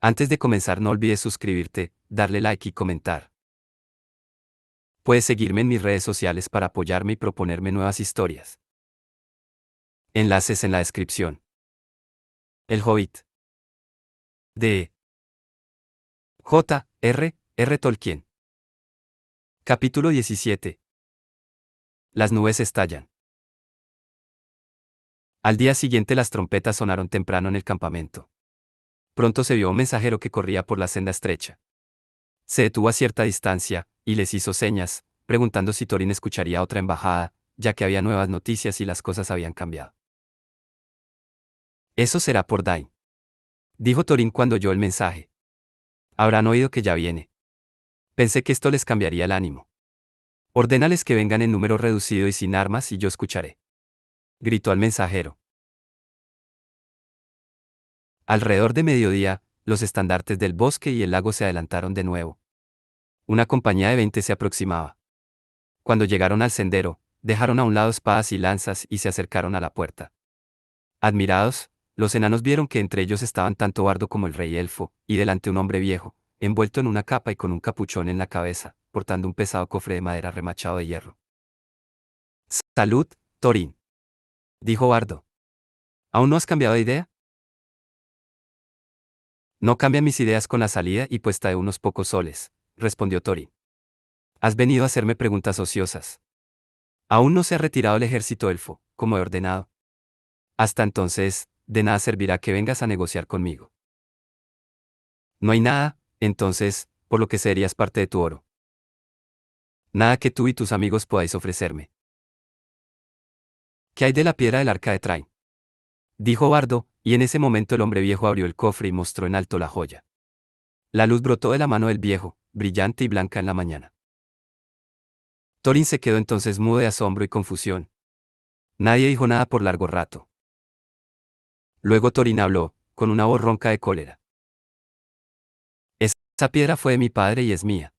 Antes de comenzar no olvides suscribirte, darle like y comentar. Puedes seguirme en mis redes sociales para apoyarme y proponerme nuevas historias. Enlaces en la descripción. El Hobbit. De J. R. Tolkien. Capítulo 17. Las nubes estallan. Al día siguiente las trompetas sonaron temprano en el campamento. Pronto se vio un mensajero que corría por la senda estrecha. Se detuvo a cierta distancia, y les hizo señas, preguntando si Thorin escucharía otra embajada, ya que había nuevas noticias y las cosas habían cambiado. Eso será por Dain, dijo Thorin cuando oyó el mensaje. Habrán oído que ya viene. Pensé que esto les cambiaría el ánimo. Ordénales que vengan en número reducido y sin armas y yo escucharé. Gritó al mensajero. Alrededor de mediodía, los estandartes del bosque y el lago se adelantaron de nuevo. Una compañía de 20 se aproximaba. Cuando llegaron al sendero, dejaron a un lado espadas y lanzas y se acercaron a la puerta. Admirados, los enanos vieron que entre ellos estaban tanto Bardo como el rey elfo, y delante un hombre viejo, envuelto en una capa y con un capuchón en la cabeza, portando un pesado cofre de madera remachado de hierro. Salud, Thorin, dijo Bardo. ¿Aún no has cambiado de idea? No cambian mis ideas con la salida y puesta de unos pocos soles, respondió Thorin. Has venido a hacerme preguntas ociosas. Aún no se ha retirado el ejército elfo, como he ordenado. Hasta entonces, de nada servirá que vengas a negociar conmigo. No hay nada, entonces, por lo que serías parte de tu oro. Nada que tú y tus amigos podáis ofrecerme. ¿Qué hay de la piedra del arca de Train? Dijo Bardo, y en ese momento el hombre viejo abrió el cofre y mostró en alto la joya. La luz brotó de la mano del viejo, brillante y blanca en la mañana. Thorin se quedó entonces mudo de asombro y confusión. Nadie dijo nada por largo rato. Luego Thorin habló, con una voz ronca de cólera. Esa piedra fue de mi padre y es mía.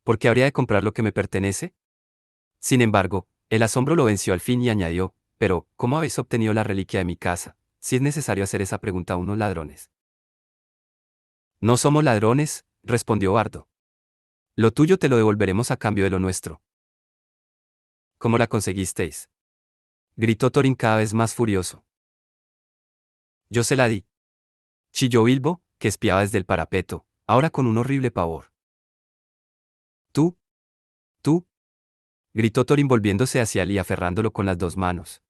¿Por qué habría de comprar lo que me pertenece? Sin embargo, el asombro lo venció al fin y añadió, pero, ¿cómo habéis obtenido la reliquia de mi casa, si es necesario hacer esa pregunta a unos ladrones? No somos ladrones, respondió Bardo. Lo tuyo te lo devolveremos a cambio de lo nuestro. ¿Cómo la conseguisteis? Gritó Thorin cada vez más furioso. Yo se la di. Chilló Bilbo, que espiaba desde el parapeto, ahora con un horrible pavor. Tú, gritó Thorin volviéndose hacia él y aferrándolo con las dos manos.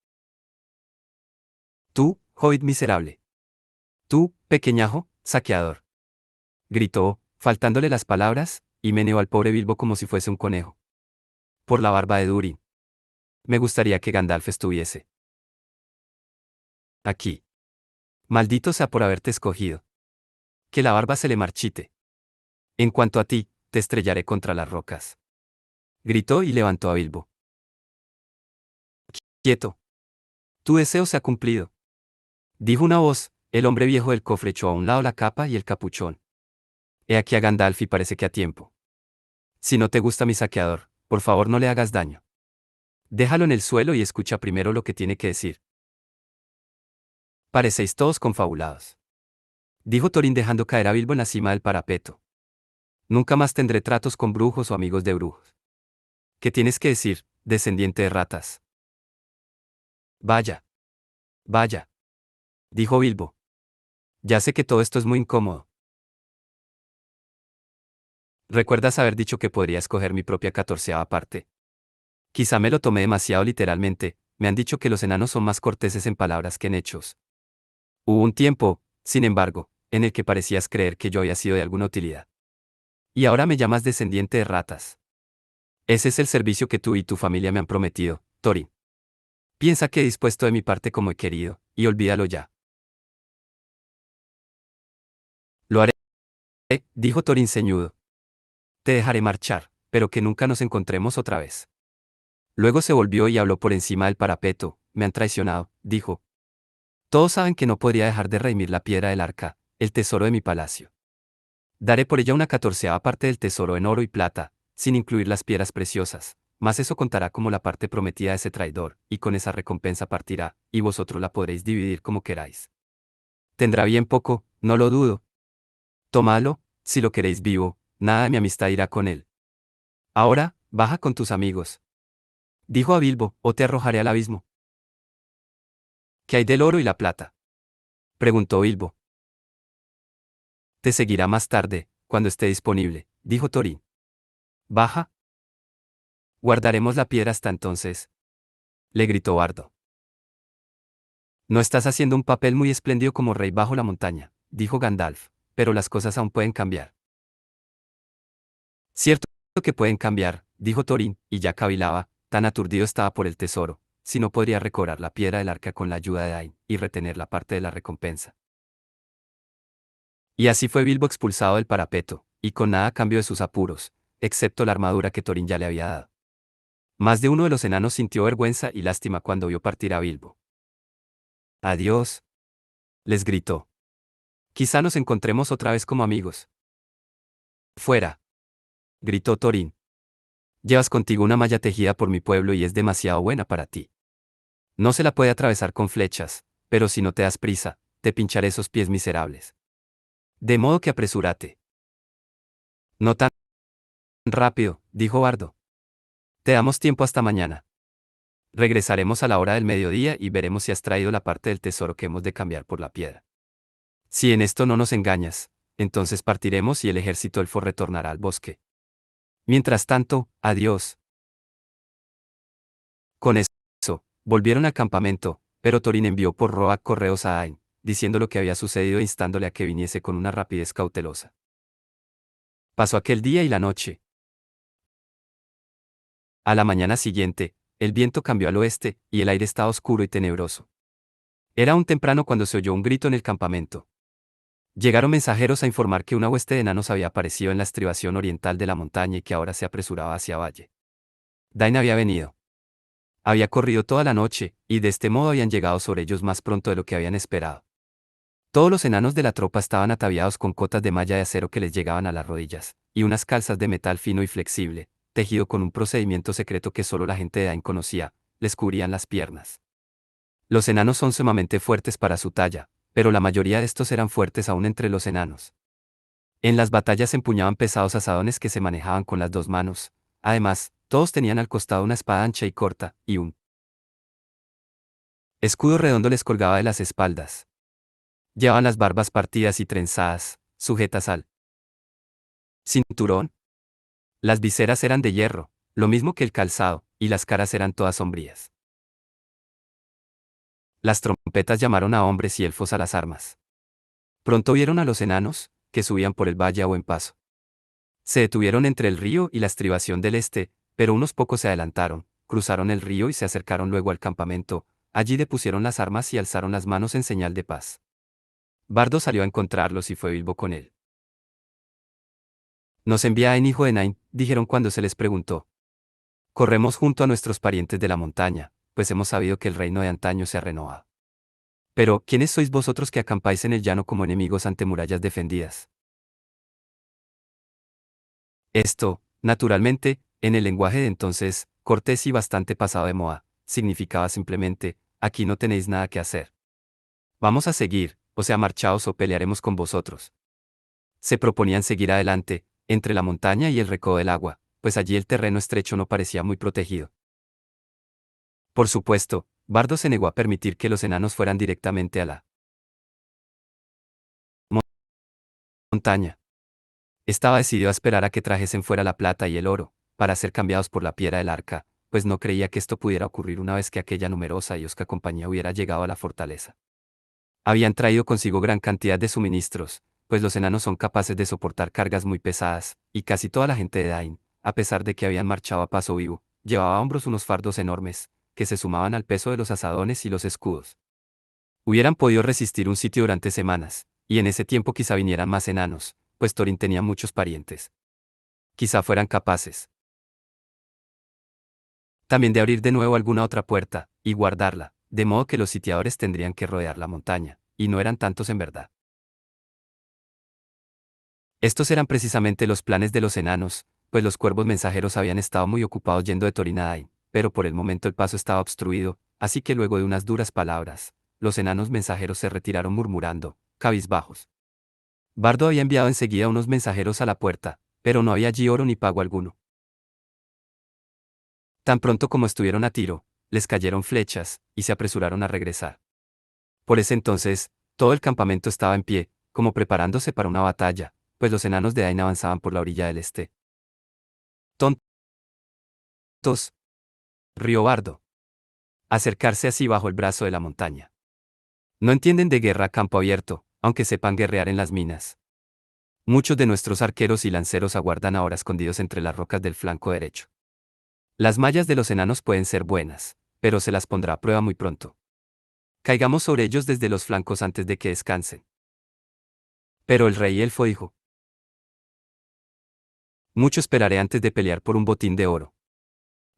Tú, hobbit miserable. Tú, pequeñajo, saqueador. Gritó, faltándole las palabras, y meneó al pobre Bilbo como si fuese un conejo. Por la barba de Durin. Me gustaría que Gandalf estuviese aquí. Maldito sea por haberte escogido. Que la barba se le marchite. En cuanto a ti, te estrellaré contra las rocas. Gritó y levantó a Bilbo. Quieto. Tu deseo se ha cumplido. Dijo una voz, el hombre viejo del cofre echó a un lado la capa y el capuchón. He aquí a Gandalf y parece que a tiempo. Si no te gusta mi saqueador, por favor no le hagas daño. Déjalo en el suelo y escucha primero lo que tiene que decir. Parecéis todos confabulados. Dijo Thorin dejando caer a Bilbo en la cima del parapeto. Nunca más tendré tratos con brujos o amigos de brujos. ¿Qué tienes que decir, descendiente de ratas? Vaya. Vaya. Dijo Bilbo. Ya sé que todo esto es muy incómodo. ¿Recuerdas haber dicho que podría escoger mi propia 14ª parte? Quizá me lo tomé demasiado literalmente, me han dicho que los enanos son más corteses en palabras que en hechos. Hubo un tiempo, sin embargo, en el que parecías creer que yo había sido de alguna utilidad. Y ahora me llamas descendiente de ratas. Ese es el servicio que tú y tu familia me han prometido, Thorin. Piensa que he dispuesto de mi parte como he querido, y olvídalo ya. Lo haré, dijo Thorin ceñudo. Te dejaré marchar, pero que nunca nos encontremos otra vez. Luego se volvió y habló por encima del parapeto. Me han traicionado, dijo. Todos saben que no podría dejar de redimir la piedra del arca, el tesoro de mi palacio. Daré por ella una 14ª parte del tesoro en oro y plata, sin incluir las piedras preciosas, mas eso contará como la parte prometida de ese traidor, y con esa recompensa partirá, y vosotros la podréis dividir como queráis. Tendrá bien poco, no lo dudo. Tomadlo, si lo queréis vivo, nada de mi amistad irá con él. Ahora, baja con tus amigos. Dijo a Bilbo, o te arrojaré al abismo. ¿Qué hay del oro y la plata? Preguntó Bilbo. Te seguirá más tarde, cuando esté disponible, dijo Thorin. Baja. Guardaremos la piedra hasta entonces. Le gritó Bardo. No estás haciendo un papel muy espléndido como rey bajo la montaña, dijo Gandalf, pero las cosas aún pueden cambiar. Cierto que pueden cambiar, dijo Thorin, y ya cavilaba, tan aturdido estaba por el tesoro, si no podría recobrar la piedra del arca con la ayuda de Dain, y retener la parte de la recompensa. Y así fue Bilbo expulsado del parapeto, y con nada a cambio de sus apuros, excepto la armadura que Thorin ya le había dado. Más de uno de los enanos sintió vergüenza y lástima cuando vio partir a Bilbo. Adiós, les gritó. Quizá nos encontremos otra vez como amigos. Fuera, gritó Thorin. Llevas contigo una malla tejida por mi pueblo y es demasiado buena para ti. No se la puede atravesar con flechas, pero si no te das prisa, te pincharé esos pies miserables. De modo que apresúrate. No tan rápido, dijo Bardo. Te damos tiempo hasta mañana. Regresaremos a la hora del mediodía y veremos si has traído la parte del tesoro que hemos de cambiar por la piedra. Si en esto no nos engañas, entonces partiremos y el ejército elfo retornará al bosque. Mientras tanto, adiós. Con eso, volvieron al campamento, pero Thorin envió por Roag correos a Dain, diciendo lo que había sucedido e instándole a que viniese con una rapidez cautelosa. Pasó aquel día y la noche. A la mañana siguiente, el viento cambió al oeste, y el aire estaba oscuro y tenebroso. Era aún temprano cuando se oyó un grito en el campamento. Llegaron mensajeros a informar que una hueste de enanos había aparecido en la estribación oriental de la montaña y que ahora se apresuraba hacia Valle. Dain había venido. Había corrido toda la noche, y de este modo habían llegado sobre ellos más pronto de lo que habían esperado. Todos los enanos de la tropa estaban ataviados con cotas de malla de acero que les llegaban a las rodillas, y unas calzas de metal fino y flexible, tejido con un procedimiento secreto que solo la gente de Dain conocía, les cubrían las piernas. Los enanos son sumamente fuertes para su talla, pero la mayoría de estos eran fuertes aún entre los enanos. En las batallas se empuñaban pesados azadones que se manejaban con las dos manos. Además, todos tenían al costado una espada ancha y corta, y un escudo redondo les colgaba de las espaldas. Llevaban las barbas partidas y trenzadas, sujetas al cinturón. Las viseras eran de hierro, lo mismo que el calzado, y las caras eran todas sombrías. Las trompetas llamaron a hombres y elfos a las armas. Pronto vieron a los enanos, que subían por el valle a buen paso. Se detuvieron entre el río y la estribación del este, pero unos pocos se adelantaron, cruzaron el río y se acercaron luego al campamento. Allí depusieron las armas y alzaron las manos en señal de paz. Bardo salió a encontrarlos y fue Bilbo con él. Nos envía en hijo de Nain, dijeron cuando se les preguntó. Corremos junto a nuestros parientes de la montaña, pues hemos sabido que el reino de antaño se ha renovado. Pero, ¿quiénes sois vosotros que acampáis en el llano como enemigos ante murallas defendidas? Esto, naturalmente, en el lenguaje de entonces, cortés y bastante pasado de moda, significaba simplemente, aquí no tenéis nada que hacer. Vamos a seguir, o sea, marchaos o pelearemos con vosotros. Se proponían seguir adelante, entre la montaña y el recodo del agua, pues allí el terreno estrecho no parecía muy protegido. Por supuesto, Bardo se negó a permitir que los enanos fueran directamente a la montaña. Estaba decidido a esperar a que trajesen fuera la plata y el oro, para ser cambiados por la piedra del arca, pues no creía que esto pudiera ocurrir una vez que aquella numerosa y hosca compañía hubiera llegado a la fortaleza. Habían traído consigo gran cantidad de suministros, pues los enanos son capaces de soportar cargas muy pesadas, y casi toda la gente de Dain, a pesar de que habían marchado a paso vivo, llevaba a hombros unos fardos enormes, que se sumaban al peso de los azadones y los escudos. Hubieran podido resistir un sitio durante semanas, y en ese tiempo quizá vinieran más enanos, pues Thorin tenía muchos parientes. Quizá fueran capaces también de abrir de nuevo alguna otra puerta, y guardarla, de modo que los sitiadores tendrían que rodear la montaña, y no eran tantos en verdad. Estos eran precisamente los planes de los enanos, pues los cuervos mensajeros habían estado muy ocupados yendo de Thorin a Dain, pero por el momento el paso estaba obstruido, así que luego de unas duras palabras, los enanos mensajeros se retiraron murmurando, cabizbajos. Bardo había enviado enseguida unos mensajeros a la puerta, pero no había allí oro ni pago alguno. Tan pronto como estuvieron a tiro, les cayeron flechas, y se apresuraron a regresar. Por ese entonces, todo el campamento estaba en pie, como preparándose para una batalla, pues los enanos de Dain avanzaban por la orilla del este. Tontos, rió Bardo. Acercarse así bajo el brazo de la montaña. No entienden de guerra a campo abierto, aunque sepan guerrear en las minas. Muchos de nuestros arqueros y lanceros aguardan ahora escondidos entre las rocas del flanco derecho. Las mallas de los enanos pueden ser buenas, pero se las pondrá a prueba muy pronto. Caigamos sobre ellos desde los flancos antes de que descansen. Pero el rey elfo dijo: mucho esperaré antes de pelear por un botín de oro.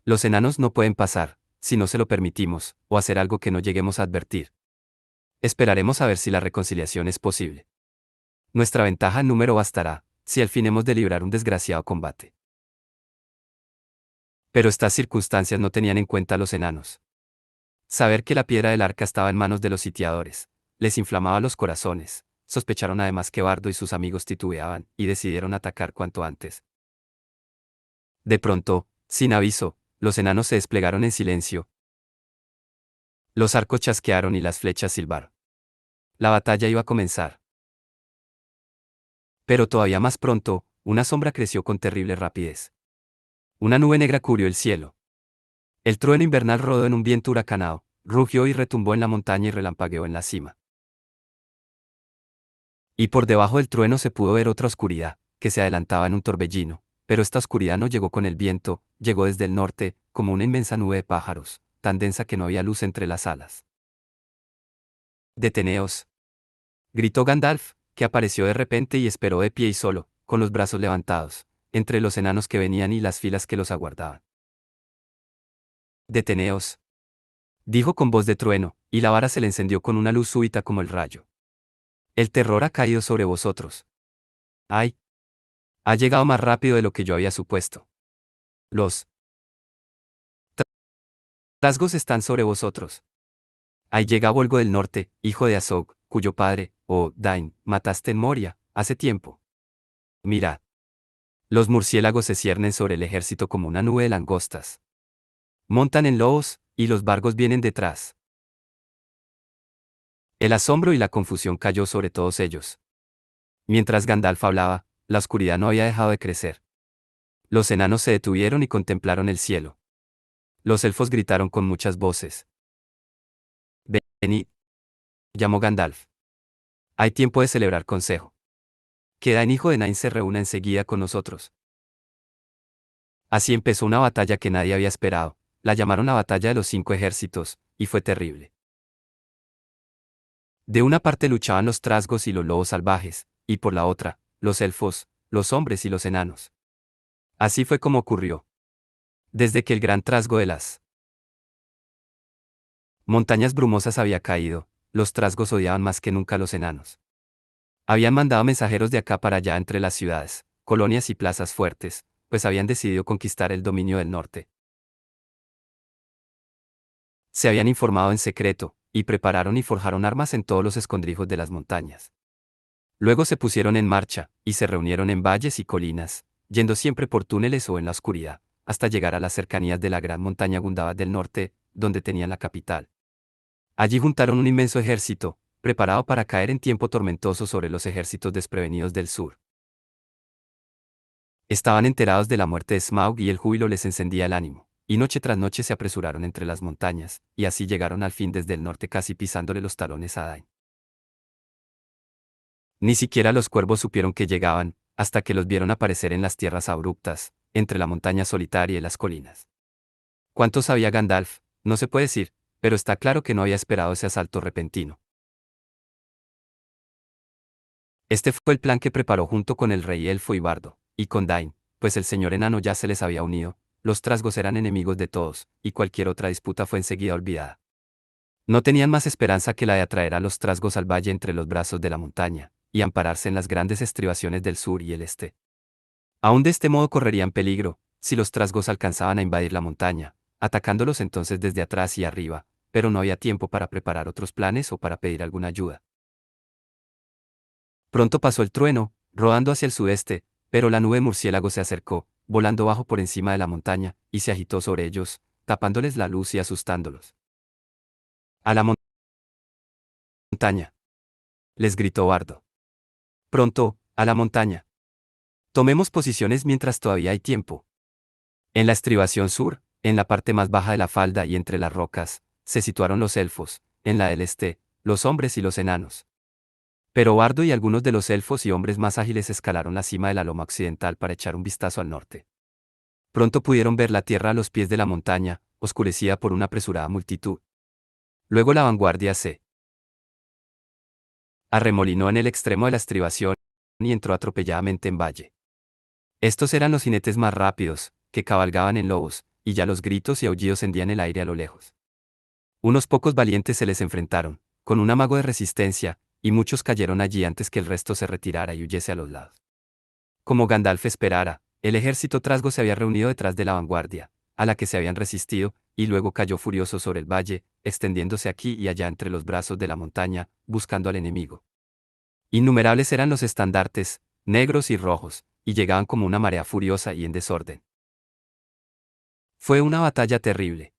Los enanos no pueden pasar, si no se lo permitimos, o hacer algo que no lleguemos a advertir. Esperaremos a ver si la reconciliación es posible. Nuestra ventaja en número bastará, si al fin hemos de librar un desgraciado combate. Pero estas circunstancias no tenían en cuenta a los enanos. Saber que la piedra del arca estaba en manos de los sitiadores, les inflamaba los corazones, sospecharon además que Bardo y sus amigos titubeaban, y decidieron atacar cuanto antes. De pronto, sin aviso, los enanos se desplegaron en silencio. Los arcos chasquearon y las flechas silbaron. La batalla iba a comenzar. Pero todavía más pronto, una sombra creció con terrible rapidez. Una nube negra cubrió el cielo. El trueno invernal rodó en un viento huracanado, rugió y retumbó en la montaña y relampagueó en la cima. Y por debajo del trueno se pudo ver otra oscuridad, que se adelantaba en un torbellino, pero esta oscuridad no llegó con el viento, llegó desde el norte, como una inmensa nube de pájaros, tan densa que no había luz entre las alas. «Deteneos», gritó Gandalf, que apareció de repente y esperó de pie y solo, con los brazos levantados, entre los enanos que venían y las filas que los aguardaban. «Deteneos», dijo con voz de trueno, y la vara se le encendió con una luz súbita como el rayo. «El terror ha caído sobre vosotros. ¡Ay! Ha llegado más rápido de lo que yo había supuesto. Los rasgos están sobre vosotros. Ahí llega Volgo del Norte, hijo de Azog, cuyo padre, Dain, mataste en Moria, hace tiempo. Mirad. Los murciélagos se ciernen sobre el ejército como una nube de langostas. Montan en lobos, y los vargos vienen detrás. El asombro y la confusión cayó sobre todos ellos. Mientras Gandalf hablaba, la oscuridad no había dejado de crecer. Los enanos se detuvieron y contemplaron el cielo. Los elfos gritaron con muchas voces. «Venid», llamó Gandalf. «Hay tiempo de celebrar consejo. Que Dain hijo de Nain se reúna enseguida con nosotros». Así empezó una batalla que nadie había esperado. La llamaron la batalla de los 5 ejércitos, y fue terrible. De una parte luchaban los trasgos y los lobos salvajes, y por la otra, los elfos, los hombres y los enanos. Así fue como ocurrió. Desde que el gran trasgo de las montañas brumosas había caído, los trasgos odiaban más que nunca a los enanos. Habían mandado mensajeros de acá para allá entre las ciudades, colonias y plazas fuertes, pues habían decidido conquistar el dominio del norte. Se habían informado en secreto, y prepararon y forjaron armas en todos los escondrijos de las montañas. Luego se pusieron en marcha, y se reunieron en valles y colinas, yendo siempre por túneles o en la oscuridad, hasta llegar a las cercanías de la gran montaña Gundabad del norte, donde tenían la capital. Allí juntaron un inmenso ejército, preparado para caer en tiempo tormentoso sobre los ejércitos desprevenidos del sur. Estaban enterados de la muerte de Smaug y el júbilo les encendía el ánimo, y noche tras noche se apresuraron entre las montañas, y así llegaron al fin desde el norte casi pisándole los talones a Dain. Ni siquiera los cuervos supieron que llegaban, hasta que los vieron aparecer en las tierras abruptas, entre la montaña solitaria y las colinas. ¿Cuánto sabía Gandalf? No se puede decir, pero está claro que no había esperado ese asalto repentino. Este fue el plan que preparó junto con el rey elfo y bardo, y con Dain, pues el señor enano ya se les había unido, los trasgos eran enemigos de todos, y cualquier otra disputa fue enseguida olvidada. No tenían más esperanza que la de atraer a los trasgos al valle entre los brazos de la montaña, y ampararse en las grandes estribaciones del sur y el este. Aún de este modo correrían peligro, si los trasgos alcanzaban a invadir la montaña, atacándolos entonces desde atrás y arriba, pero no había tiempo para preparar otros planes o para pedir alguna ayuda. Pronto pasó el trueno, rodando hacia el sudeste, pero la nube de murciélago se acercó, volando bajo por encima de la montaña, y se agitó sobre ellos, tapándoles la luz y asustándolos. A la montaña, les gritó Bardo. Pronto, a la montaña. Tomemos posiciones mientras todavía hay tiempo. En la estribación sur, en la parte más baja de la falda y entre las rocas, se situaron los elfos, en la del este, los hombres y los enanos. Pero Bardo y algunos de los elfos y hombres más ágiles escalaron la cima de la loma occidental para echar un vistazo al norte. Pronto pudieron ver la tierra a los pies de la montaña, oscurecida por una apresurada multitud. Luego la vanguardia se arremolinó en el extremo de la estribación y entró atropelladamente en valle. Estos eran los jinetes más rápidos, que cabalgaban en lobos, y ya los gritos y aullidos hendían el aire a lo lejos. Unos pocos valientes se les enfrentaron, con un amago de resistencia, y muchos cayeron allí antes que el resto se retirara y huyese a los lados. Como Gandalf esperara, el ejército trasgo se había reunido detrás de la vanguardia, a la que se habían resistido, y luego cayó furioso sobre el valle, extendiéndose aquí y allá entre los brazos de la montaña, buscando al enemigo. Innumerables eran los estandartes, negros y rojos, y llegaban como una marea furiosa y en desorden. Fue una batalla terrible.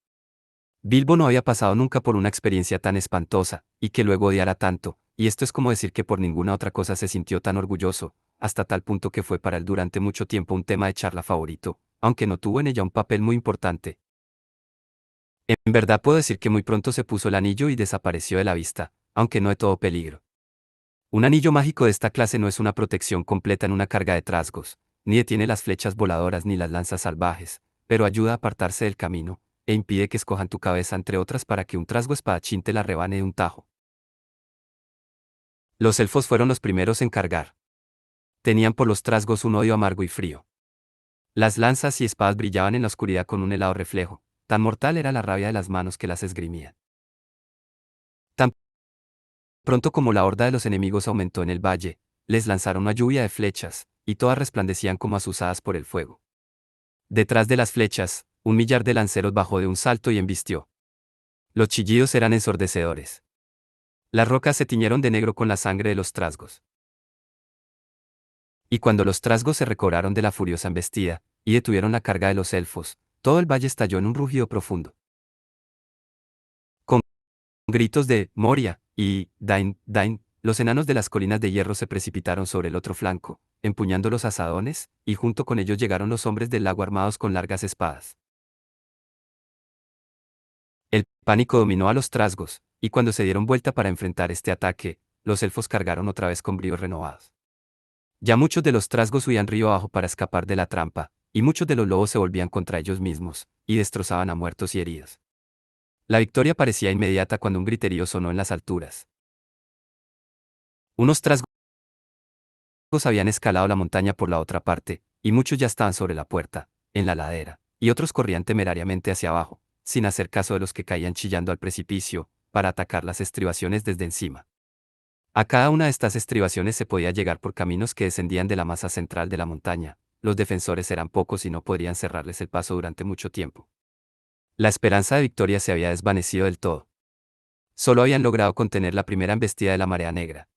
Bilbo no había pasado nunca por una experiencia tan espantosa, y que luego odiara tanto, y esto es como decir que por ninguna otra cosa se sintió tan orgulloso, hasta tal punto que fue para él durante mucho tiempo un tema de charla favorito, aunque no tuvo en ella un papel muy importante. En verdad puedo decir que muy pronto se puso el anillo y desapareció de la vista, aunque no de todo peligro. Un anillo mágico de esta clase no es una protección completa en una carga de trasgos, ni detiene las flechas voladoras ni las lanzas salvajes, pero ayuda a apartarse del camino, e impide que escojan tu cabeza entre otras para que un trasgo espadachín te la rebane de un tajo. Los elfos fueron los primeros en cargar. Tenían por los trasgos un odio amargo y frío. Las lanzas y espadas brillaban en la oscuridad con un helado reflejo, tan mortal era la rabia de las manos que las esgrimían. Tan pronto como la horda de los enemigos aumentó en el valle, les lanzaron una lluvia de flechas, y todas resplandecían como azuzadas por el fuego. Detrás de las flechas, un millar de lanceros bajó de un salto y embistió. Los chillidos eran ensordecedores. Las rocas se tiñeron de negro con la sangre de los trasgos. Y cuando los trasgos se recobraron de la furiosa embestida, y detuvieron la carga de los elfos, todo el valle estalló en un rugido profundo. Con gritos de Moria y Dain, Dain, los enanos de las colinas de hierro se precipitaron sobre el otro flanco, empuñando los azadones, y junto con ellos llegaron los hombres del lago armados con largas espadas. El pánico dominó a los trasgos, y cuando se dieron vuelta para enfrentar este ataque, los elfos cargaron otra vez con bríos renovados. Ya muchos de los trasgos huían río abajo para escapar de la trampa, y muchos de los lobos se volvían contra ellos mismos, y destrozaban a muertos y heridos. La victoria parecía inmediata cuando un griterío sonó en las alturas. Unos trasgos habían escalado la montaña por la otra parte, y muchos ya estaban sobre la puerta, en la ladera, y otros corrían temerariamente hacia abajo, sin hacer caso de los que caían chillando al precipicio, para atacar las estribaciones desde encima. A cada una de estas estribaciones se podía llegar por caminos que descendían de la masa central de la montaña. Los defensores eran pocos y no podrían cerrarles el paso durante mucho tiempo. La esperanza de victoria se había desvanecido del todo. Solo habían logrado contener la primera embestida de la marea negra.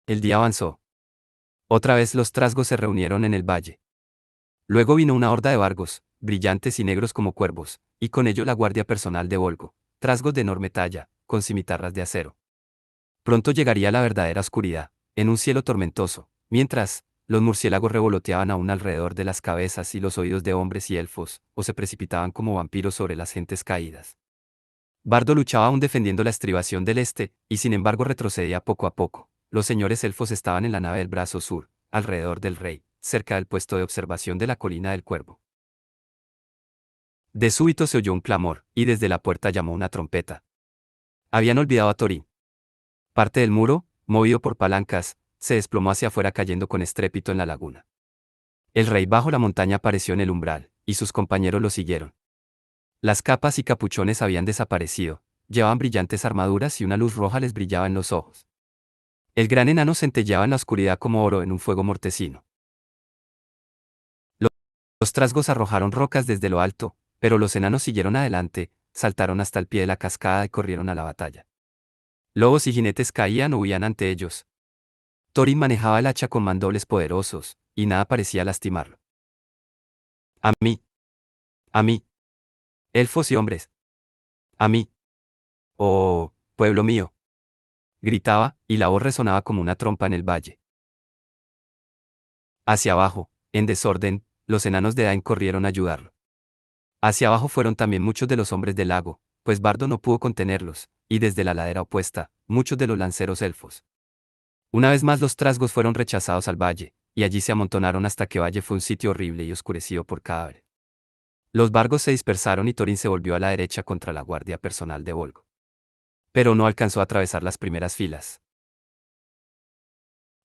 El día avanzó. Otra vez los trasgos se reunieron en el valle. Luego vino una horda de vargos, brillantes y negros como cuervos, y con ello la guardia personal de Volgo, trasgos de enorme talla, con cimitarras de acero. Pronto llegaría la verdadera oscuridad, en un cielo tormentoso, mientras, los murciélagos revoloteaban aún alrededor de las cabezas y los oídos de hombres y elfos, o se precipitaban como vampiros sobre las gentes caídas. Bardo luchaba aún defendiendo la estribación del este, y sin embargo retrocedía poco a poco. Los señores elfos estaban en la nave del brazo sur, alrededor del rey, cerca del puesto de observación de la colina del Cuervo. De súbito se oyó un clamor, y desde la puerta llamó una trompeta. Habían olvidado a Thorin. Parte del muro, movido por palancas, se desplomó hacia afuera cayendo con estrépito en la laguna. El rey bajo la montaña apareció en el umbral, y sus compañeros lo siguieron. Las capas y capuchones habían desaparecido, llevaban brillantes armaduras y una luz roja les brillaba en los ojos. El gran enano centelleaba en la oscuridad como oro en un fuego mortecino. Los trasgos arrojaron rocas desde lo alto, pero los enanos siguieron adelante, saltaron hasta el pie de la cascada y corrieron a la batalla. Lobos y jinetes caían o huían ante ellos. Thorin manejaba el hacha con mandobles poderosos, y nada parecía lastimarlo. A mí. A mí. Elfos y hombres. A mí. Oh, pueblo mío. Gritaba, y la voz resonaba como una trompa en el valle. Hacia abajo, en desorden, los enanos de Dain corrieron a ayudarlo. Hacia abajo fueron también muchos de los hombres del lago, pues Bardo no pudo contenerlos, y desde la ladera opuesta, muchos de los lanceros elfos. Una vez más los trasgos fueron rechazados al valle, y allí se amontonaron hasta que valle fue un sitio horrible y oscurecido por cadáveres. Los vargos se dispersaron y Thorin se volvió a la derecha contra la guardia personal de Volgo. Pero no alcanzó a atravesar las primeras filas.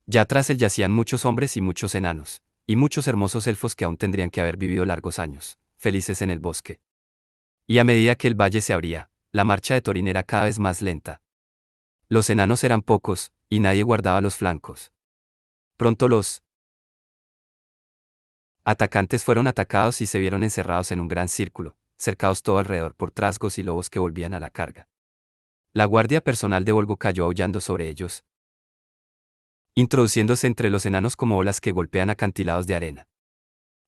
Ya tras él yacían muchos hombres y muchos enanos, y muchos hermosos elfos que aún tendrían que haber vivido largos años, felices en el bosque. Y a medida que el valle se abría, la marcha de Thorin era cada vez más lenta. Los enanos eran pocos, y nadie guardaba los flancos. Pronto los atacantes fueron atacados y se vieron encerrados en un gran círculo, cercados todo alrededor por trasgos y lobos que volvían a la carga. La guardia personal de Volgo cayó aullando sobre ellos, introduciéndose entre los enanos como olas que golpean acantilados de arena.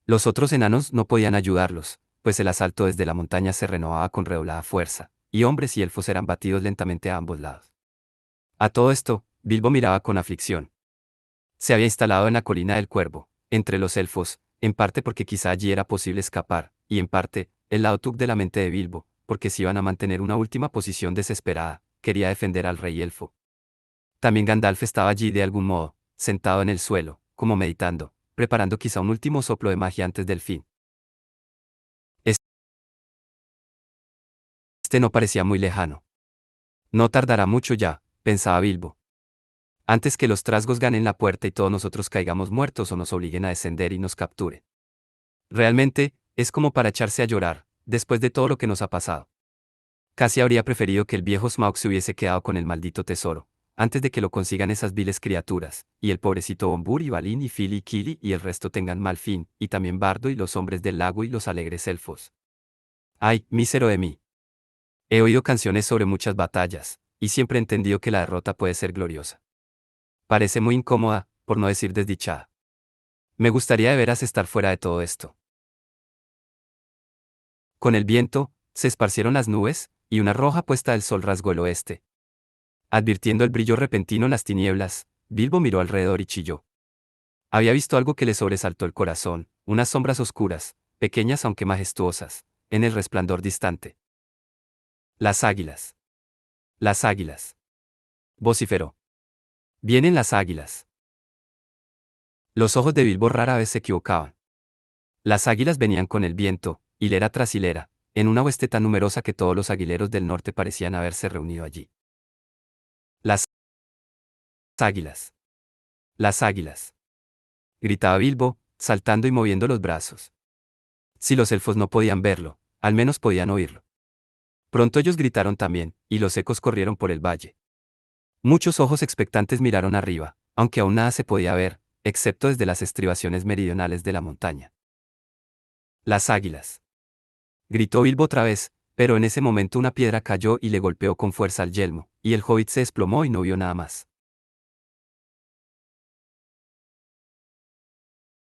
Los otros enanos no podían ayudarlos, pues el asalto desde la montaña se renovaba con redoblada fuerza, y hombres y elfos eran batidos lentamente a ambos lados. A todo esto, Bilbo miraba con aflicción. Se había instalado en la colina del Cuervo, entre los elfos, en parte porque quizá allí era posible escapar, y en parte, el lado tuc de la mente de Bilbo, porque si iban a mantener una última posición desesperada, quería defender al rey elfo. También Gandalf estaba allí de algún modo, sentado en el suelo, como meditando, preparando quizá un último soplo de magia antes del fin. Este no parecía muy lejano. No tardará mucho ya, pensaba Bilbo. Antes que los trasgos ganen la puerta y todos nosotros caigamos muertos o nos obliguen a descender y nos capturen. Realmente, es como para echarse a llorar, después de todo lo que nos ha pasado. Casi habría preferido que el viejo Smaug se hubiese quedado con el maldito tesoro, antes de que lo consigan esas viles criaturas, y el pobrecito Bombur y Balin y Fili y Kili y el resto tengan mal fin, y también Bardo y los hombres del lago y los alegres elfos. ¡Ay, mísero de mí! He oído canciones sobre muchas batallas, y siempre he entendido que la derrota puede ser gloriosa. Parece muy incómoda, por no decir desdichada. Me gustaría de veras estar fuera de todo esto. Con el viento, se esparcieron las nubes, y una roja puesta del sol rasgó el oeste. Advirtiendo el brillo repentino en las tinieblas, Bilbo miró alrededor y chilló. Había visto algo que le sobresaltó el corazón, unas sombras oscuras, pequeñas aunque majestuosas, en el resplandor distante. Las águilas. Las águilas. Vociferó. Vienen las águilas. Los ojos de Bilbo rara vez se equivocaban. Las águilas venían con el viento, hilera tras hilera, en una hueste tan numerosa que todos los aguileros del norte parecían haberse reunido allí. Las águilas. Las águilas. Gritaba Bilbo, saltando y moviendo los brazos. Si los elfos no podían verlo, al menos podían oírlo. Pronto ellos gritaron también, y los ecos corrieron por el valle. Muchos ojos expectantes miraron arriba, aunque aún nada se podía ver, excepto desde las estribaciones meridionales de la montaña. Las águilas. Gritó Bilbo otra vez, pero en ese momento una piedra cayó y le golpeó con fuerza al yelmo, y el hobbit se desplomó y no vio nada más.